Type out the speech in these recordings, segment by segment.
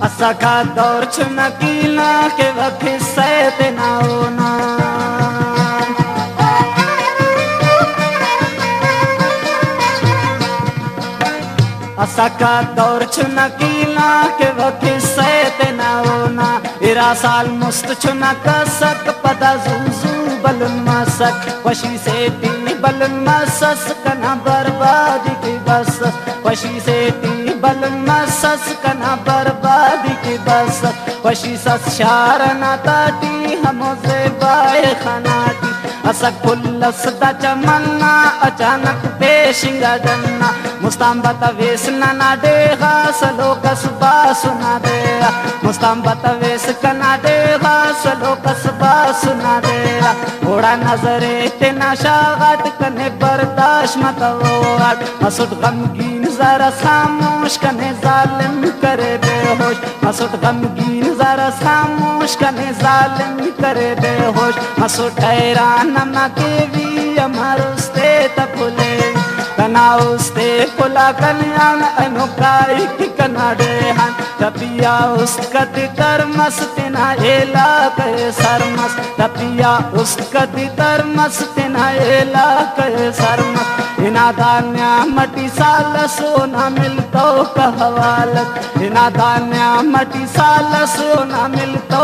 असा का दौर चुनकीना के वक्त सैत ना होना असा का दौर चुनकीना के वक्त सैत ना होना इरा साल मुस्त चुना कसक पदा जुजू बलन मसक वशी से टी बलन मसस कना बर्बादी की बस वशी से टी बलन मसस कना बर्बादी की बस वशी सस शारना ताटी हमोसे बाए खनाटी असक पुल्लस दा चमन्ना अचानक पेशिंगा जन्ना मुस्तांबत वेस ना देगा सलो कसबा सुना देगा मुस्तांबत वेस कना देगा सलो कसबा सुना देगा थोड़ा नजरे तेना शागत कने बर्दाश्त मत होट मसुद गमगीन जरा खामोश कने जालिम करे बेहोश मसुद गमगीन जरा खामोश कने जालिम करे बेहोश मसुद हैरान न के भी अमरुस्ते तपुले कना उस्ते पुला कल्याण अनुकाई की कनाडे हन तपिया उसकति तरमस तिना एला कहे सरमस तपिया उसकति तरमस तिना एला कहे सरमस इना दान्या मटी साल सोना मिलतो कहवालत इना दान्या मटी साल सोना मिलतो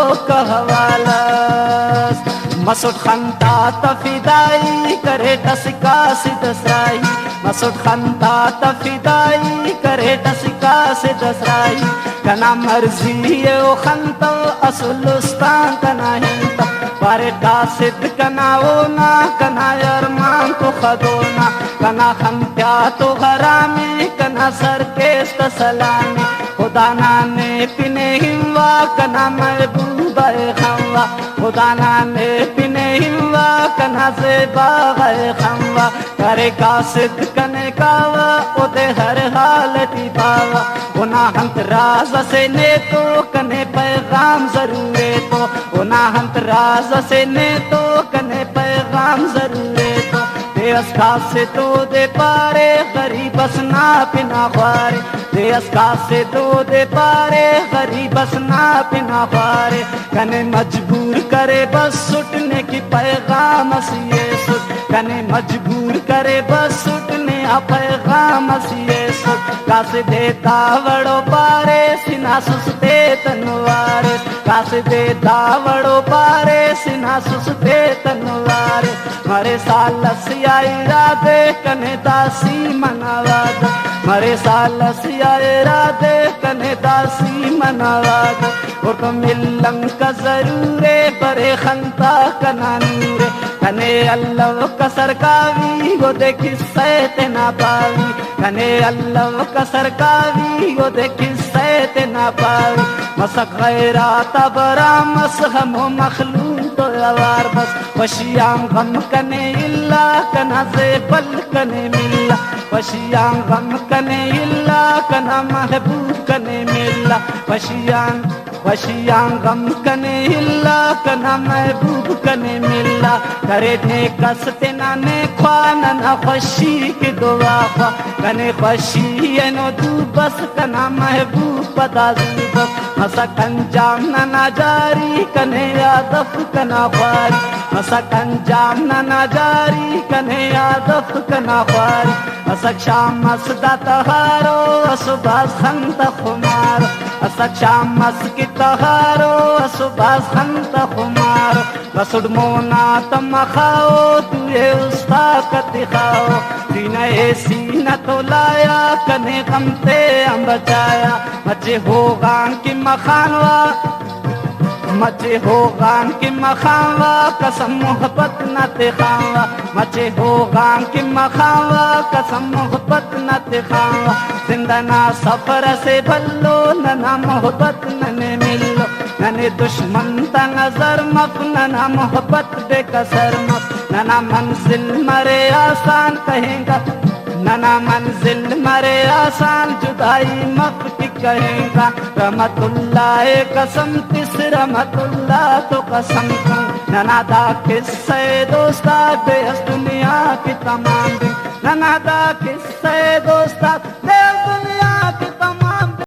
कहवालत मसुद खंता तफिदाई करे टसिका सिदसराई मसुद खंता तफिदाई करे टसिका सिदसराई कना मर्जी ये ओ खंता असुलुस्तान कना हिंता पारे सिद्ध कना ओना कना अरमान तो खदोना कना खंत्या तो हरामी कना सर के सलामी खुदाना ने पिने हिवा कना महबूबा खवा खुदाना ने पिने हिवा कना से बागे खवा करे का सिद्ध कने कावा ओदे हर हालती पावा उना हंत राज से ने तो कने पैगाम जरूरे तो उना हंत राज से ने तो कने पैगाम जरूरे तो देस का से तो दे पारे गरीब बसना पिना ख्वारे देस का से तो दे पारे गरीब बसना पिना ख्वारे कने मजबूर करे बस सुटने की पैगाम सिए सुट कने मजबूर करे बस सुटने आ पैगाम सिए सुट कासे देता वड़ो पारे सिना सुसते तनवारे कासे देता वड़ो पारे सिना सुसते तनवारे मरे सालस इरादे कने दासी मनावाद मरे सालस इरादे कने दासी मनावाद और तो मिलन का जरूरे परे खंता कना नूरे कने अल्लाह का सरकावी वो देखी सैते ना पावी कने अल्लाह का सरकावी वो देखी सैते ना पावी मसक गैरात बरा मसहम मखलूम तो अवार बस वशियाम गम कने इल्ला कना से बल कने मिल्ला वशियाम गम कने इल्ला कना महबूब कने मिल्ला वशियां गम कने इल्ला कना महबूब कने मिल्ला करे ने कसते ना ने ख्वान ना खुशी की दुआ ख्वा कने खुशी नो दू बस कना महबूब पदा बस मसक अंजाम ना जारी कने यादफ कना ख्वारी मसक अंजाम ना जारी कने यादफ कना ख्वारी मसक शाम मसदा तहारो असुबह खंत खुमार असक शाम मस की तहारो असुबह खंत खुमार बसुड मोना तम खाओ तुए उस्ताकत खाओ सीना सीना तो लाया कने गमते हम बचाया मचे हो गान की मखानवा मचे हो गान की मखावा कसम मोहब्बत न ते खावा मचे हो गान की मखावा कसम मोहब्बत न ते खावा जिंदना सफर से भल्लो नना मोहब्बत नने मिलो नने दुश्मन ता नजर मफ नना मोहब्बत बेकसर मफ नना मंजिल मरे आसान कहेगा नना मंजिल मरे आसान जुदाई मफ की कहेगा रहमतुल्लाह कसम तिस रहमतुल्लाह तो कसम नना दा किस्से दोस्ता देश दुनिया की तमाम दिन नना दा किस्से दोस्ता देश दुनिया